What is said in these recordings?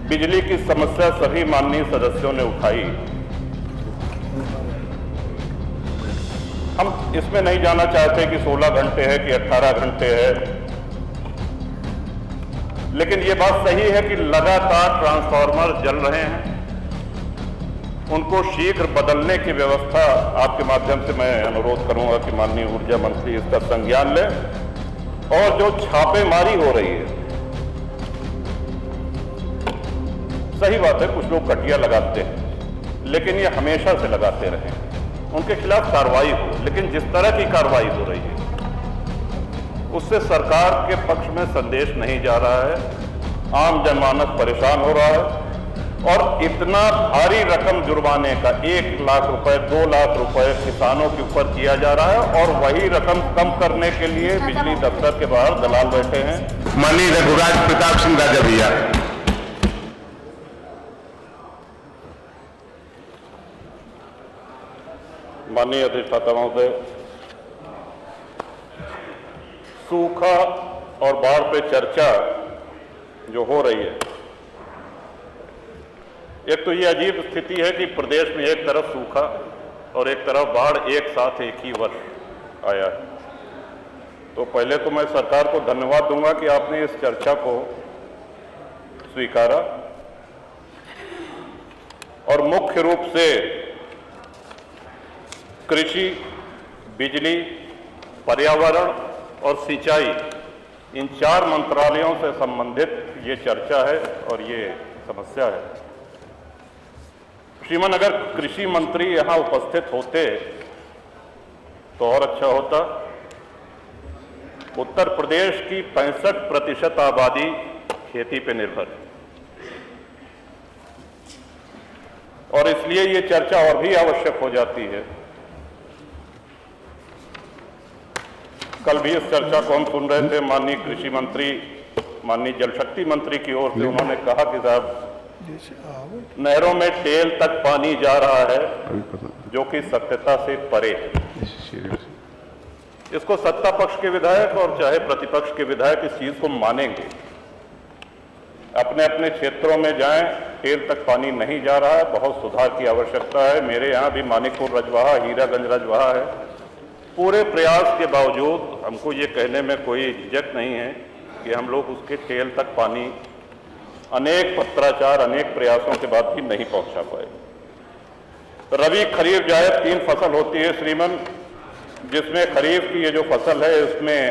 बिजली की समस्या सभी माननीय सदस्यों ने उठाई। हम इसमें नहीं जाना चाहते कि 16 घंटे है कि 18 घंटे है, लेकिन ये बात सही है कि लगातार ट्रांसफार्मर जल रहे हैं। उनको शीघ्र बदलने की व्यवस्था आपके माध्यम से मैं अनुरोध करूंगा कि माननीय ऊर्जा मंत्री इसका संज्ञान लें। और जो छापेमारी हो रही है, सही बात है कुछ लोग कटिया लगाते हैं, लेकिन ये हमेशा से लगाते रहे, उनके खिलाफ कार्रवाई हो। लेकिन जिस तरह की कार्रवाई हो रही है उससे सरकार के पक्ष में संदेश नहीं जा रहा है, आम जनमानस परेशान हो रहा है। और इतना भारी रकम जुर्माने का 1 लाख रुपए 2 लाख रुपए किसानों के ऊपर किया जा रहा है, और वही रकम कम करने के लिए बिजली दफ्तर के बाहर दलाल बैठे हैं। माननीय रघुराज प्रताप सिंह राजा भैया। माननीय अधिष्ठाता महोदय, सूखा और बाढ़ पे चर्चा जो हो रही है, एक तो ये अजीब स्थिति है कि प्रदेश में एक तरफ सूखा और एक तरफ बाढ़ एक साथ एक ही वर्ष आया है। तो पहले तो मैं सरकार को धन्यवाद दूंगा कि आपने इस चर्चा को स्वीकारा और मुख्य रूप से कृषि, बिजली, पर्यावरण और सिंचाई, इन 4 मंत्रालयों से संबंधित ये चर्चा है और ये समस्या है। श्रीमान, अगर कृषि मंत्री यहां उपस्थित होते तो और अच्छा होता। उत्तर प्रदेश की 65% आबादी खेती पे निर्भर है, और इसलिए ये चर्चा और भी आवश्यक हो जाती है। कल भी इस चर्चा को हम सुन रहे थे, माननीय कृषि मंत्री, माननीय जल शक्ति मंत्री की ओर से उन्होंने कहा कि साहब नहरों में टेल तक पानी जा रहा है, जो कि सत्यता से परे है। इसको सत्ता पक्ष के विधायक और चाहे प्रतिपक्ष के विधायक इस चीज को मानेंगे। अपने अपने क्षेत्रों में जाएं, टेल तक पानी नहीं जा रहा है, बहुत सुधार की आवश्यकता है। मेरे यहाँ भी मानिकपुर रजवाहा, हीरागंज रजवाहा है। पूरे प्रयास के बावजूद हमको ये कहने में कोई झिझक नहीं है कि हम लोग उसके टेल तक पानी अनेक पत्राचार, अनेक प्रयासों के बाद भी नहीं पहुंचा पाए। रबी, खरीफ, जायद 3 फसल होती है श्रीमन, जिसमें खरीफ की ये जो फसल है इसमें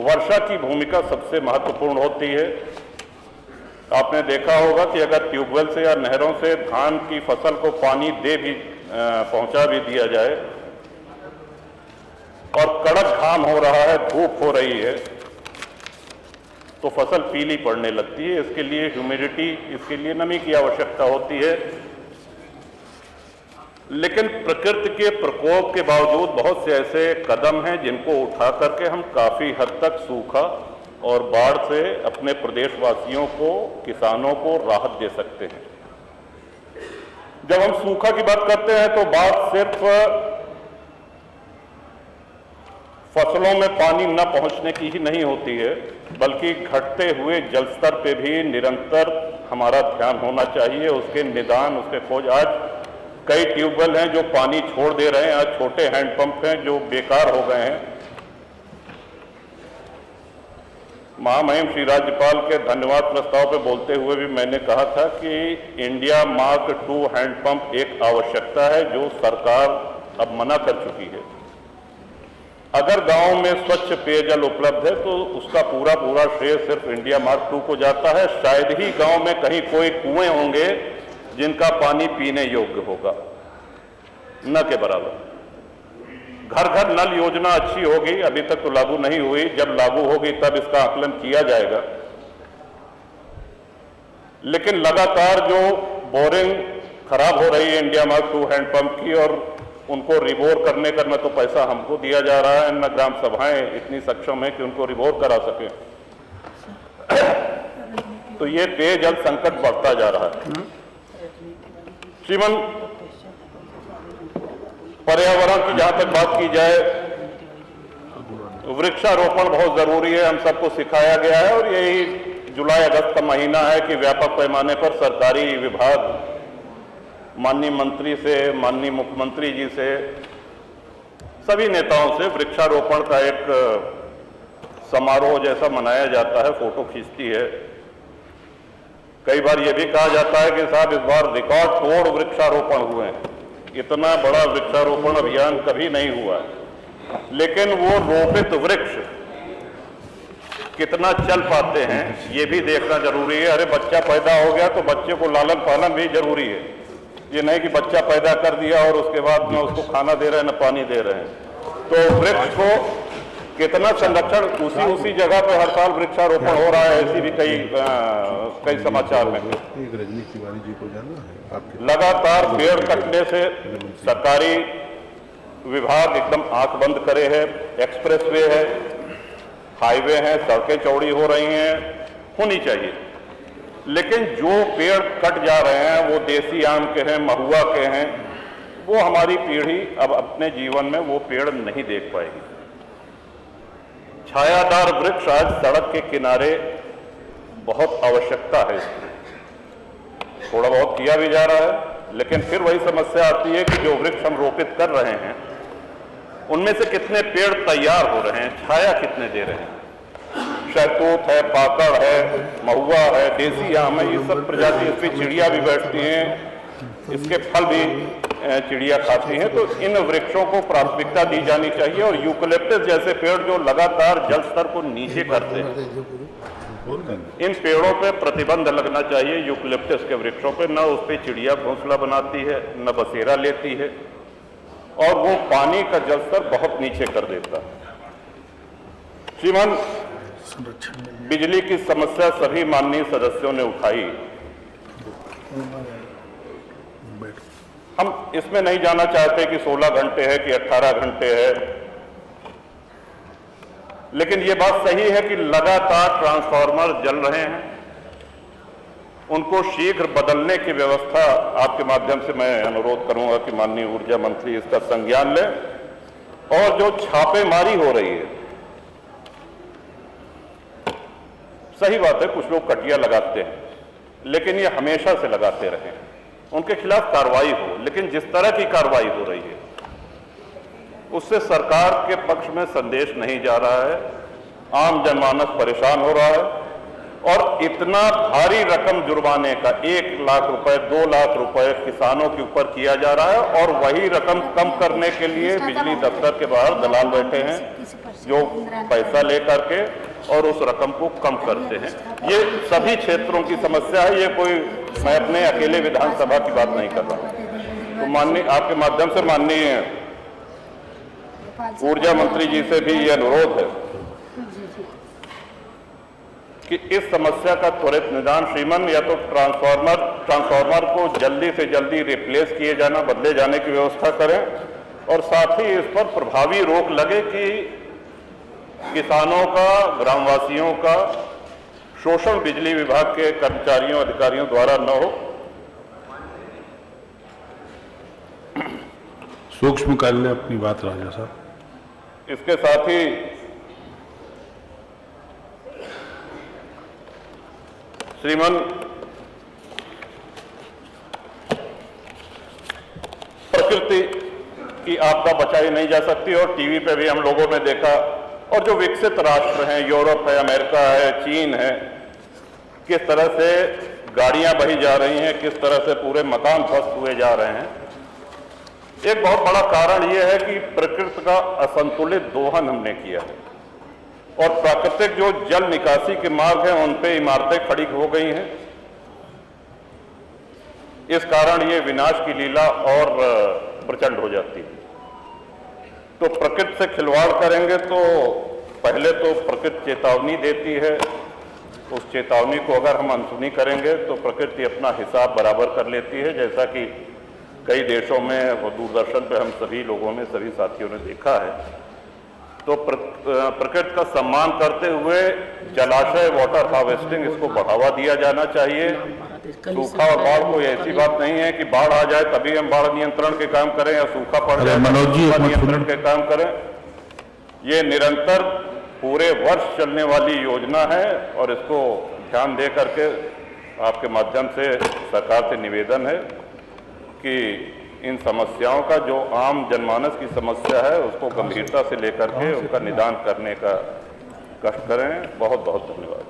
वर्षा की भूमिका सबसे महत्वपूर्ण होती है। आपने देखा होगा कि अगर ट्यूबवेल से या नहरों से धान की फसल को पानी पहुंचा भी दिया जाए और कड़क घाम हो रहा है, धूप हो रही है, तो फसल पीली पड़ने लगती है। इसके लिए ह्यूमिडिटी, इसके लिए नमी की आवश्यकता होती है। लेकिन प्रकृति के प्रकोप के बावजूद बहुत से ऐसे कदम हैं जिनको उठा करके हम काफी हद तक सूखा और बाढ़ से अपने प्रदेशवासियों को, किसानों को राहत दे सकते हैं। जब हम सूखा की बात करते हैं तो बात सिर्फ फसलों में पानी न पहुंचने की ही नहीं होती है, बल्कि घटते हुए जलस्तर पे भी निरंतर हमारा ध्यान होना चाहिए, उसके निदान, उसके खोज। आज कई ट्यूबवेल हैं जो पानी छोड़ दे रहे हैं, आज छोटे हैंडपंप हैं जो बेकार हो गए हैं। महामहिम श्री राज्यपाल के धन्यवाद प्रस्ताव पे बोलते हुए भी मैंने कहा था कि इंडिया मार्क II हैंडपंप एक आवश्यकता है जो सरकार अब मना कर चुकी है। अगर गांव में स्वच्छ पेयजल उपलब्ध है तो उसका पूरा श्रेय सिर्फ इंडिया मार्क II को जाता है। शायद ही गांव में कहीं कोई कुएं होंगे जिनका पानी पीने योग्य होगा, न के बराबर। घर घर नल योजना अच्छी होगी, अभी तक तो लागू नहीं हुई, जब लागू होगी तब इसका आकलन किया जाएगा। लेकिन लगातार जो बोरिंग खराब हो रही है इंडिया मार्क II हैंडपंप की, और उनको रिबोर करने का न तो पैसा हमको दिया जा रहा है, न ग्राम सभाएं इतनी सक्षम है कि उनको रिबोर करा सके, तो ये पेयजल संकट बढ़ता जा रहा है। श्रीमान, पर्यावरण की जहां तक बात की जाए, वृक्षारोपण बहुत जरूरी है, हम सबको सिखाया गया है और यही जुलाई अगस्त का महीना है कि व्यापक पैमाने पर सरकारी विभाग माननीय मंत्री से, माननीय मुख्यमंत्री जी से, सभी नेताओं से वृक्षारोपण का एक समारोह जैसा मनाया जाता है, फोटो खींचती है। कई बार यह भी कहा जाता है कि साहब इस बार रिकॉर्ड तोड़ वृक्षारोपण हुए हैं, इतना बड़ा वृक्षारोपण अभियान कभी नहीं हुआ है। लेकिन वो रोपित वृक्ष कितना चल पाते हैं ये भी देखना जरूरी है। अरे बच्चा पैदा हो गया तो बच्चे को लालन पालन भी जरूरी है। ये नहीं कि बच्चा पैदा कर दिया और उसके बाद में उसको खाना दे रहे हैं न पानी दे रहे हैं। तो वृक्ष को कितना संरक्षण, उसी जगह पे हर साल वृक्षारोपण हो रहा है, ऐसी भी कई समाचार में। रजनी तिवारी जी को जाना है आपके? लगातार पेड़ कटने से सरकारी विभाग एकदम आंख बंद करे है। एक्सप्रेसवे है, हाईवे हैं, सड़कें चौड़ी हो रही हैं, होनी चाहिए। लेकिन जो पेड़ कट जा रहे हैं वो देसी आम के हैं, महुआ के हैं, वो हमारी पीढ़ी अब अपने जीवन में वो पेड़ नहीं देख पाएगी। छायादार वृक्ष आज सड़क के किनारे बहुत आवश्यकता है इसकी। थोड़ा बहुत किया भी जा रहा है, लेकिन फिर वही समस्या आती है कि जो वृक्ष हम रोपित कर रहे हैं उनमें से कितने पेड़ तैयार हो रहे हैं, छाया कितने दे रहे हैं। शहतूत है, पाकड़ है, महुआ है, देसी आम है, ये सब प्रजाति, इस पर चिड़िया भी बैठती हैं, इसके फल भी चिड़िया खाती हैं। तो इन वृक्षों को प्राथमिकता दी जानी चाहिए। और यूकलिप्टस जैसे पेड़ जो लगातार जल स्तर को नीचे करते हैं, इन पेड़ों पे प्रतिबंध लगना चाहिए। यूकलिप्टस के वृक्षों पे न उस पर चिड़िया घोंसला बनाती है, न बसेरा लेती है, और वो पानी का जल स्तर बहुत नीचे कर देता है। श्रीमान, बिजली की समस्या सभी माननीय सदस्यों ने उठाई। हम इसमें नहीं जाना चाहते कि 16 घंटे है कि 18 घंटे है, लेकिन ये बात सही है कि लगातार ट्रांसफार्मर जल रहे हैं। उनको शीघ्र बदलने की व्यवस्था आपके माध्यम से मैं अनुरोध करूंगा कि माननीय ऊर्जा मंत्री इसका संज्ञान लें। और जो छापेमारी हो रही है, सही बात है, कुछ लोग कटिया लगाते हैं, लेकिन ये हमेशा से लगाते रहे, उनके खिलाफ कार्रवाई हो। लेकिन जिस तरह की कार्रवाई हो रही है उससे सरकार के पक्ष में संदेश नहीं जा रहा है, आम जनमानस परेशान हो रहा है। और इतना भारी रकम जुर्माने का 1 लाख रुपए, 2 लाख रुपए किसानों के ऊपर किया जा रहा है, और वही रकम कम करने के लिए बिजली दफ्तर के बाहर दलाल बैठे हैं जो पैसा लेकर के और उस रकम को कम करते हैं। ये सभी क्षेत्रों की समस्या है, ये कोई मैं अपने अकेले विधानसभा की बात नहीं कर रहा हूं। तो माननीय, आपके माध्यम से माननीय ऊर्जा मंत्री जी से भी ये अनुरोध है कि इस समस्या का त्वरित निदान श्रीमान, या तो ट्रांसफार्मर को जल्दी से जल्दी रिप्लेस किए जाना, बदले जाने की व्यवस्था करें, और साथ ही इस पर प्रभावी रोक लगे कि किसानों का, ग्रामवासियों का शोषण बिजली विभाग के कर्मचारियों, अधिकारियों द्वारा न हो। सूक्ष्म काल ने अपनी बात राजा साहब। इसके साथ ही श्रीमान, प्रकृति की आपदा बचाई नहीं जा सकती, और टीवी पे भी हम लोगों ने देखा, और जो विकसित राष्ट्र हैं, यूरोप है, अमेरिका है, चीन है, किस तरह से गाड़ियां बही जा रही हैं, किस तरह से पूरे मकान ध्वस्त हुए जा रहे हैं। एक बहुत बड़ा कारण यह है कि प्रकृति का असंतुलित दोहन हमने किया है, और प्राकृतिक जो जल निकासी के मार्ग हैं उन पे इमारतें खड़ी हो गई हैं। इस कारण ये विनाश की लीला और प्रचंड हो जाती है। तो प्रकृति से खिलवाड़ करेंगे तो पहले तो प्रकृति चेतावनी देती है, उस चेतावनी को अगर हम अनसुनी करेंगे तो प्रकृति अपना हिसाब बराबर कर लेती है, जैसा कि कई देशों में और दूरदर्शन पे हम सभी लोगों ने, सभी साथियों ने देखा है। तो प्रकृति का सम्मान करते हुए जलाशय, वाटर हार्वेस्टिंग, इसको बढ़ावा दिया जाना चाहिए। सूखा और बाढ़ कोई ऐसी बात नहीं है कि बाढ़ आ जाए तभी हम बाढ़ नियंत्रण के काम करें, या सूखा पड़ जाए सूखा नियंत्रण के काम करें। ये निरंतर पूरे वर्ष चलने वाली योजना है, और इसको ध्यान दे करके आपके माध्यम से सरकार से निवेदन है कि इन समस्याओं का जो आम जनमानस की समस्या है उसको गंभीरता से लेकर के उनका निदान करने का कष्ट करें। बहुत बहुत धन्यवाद।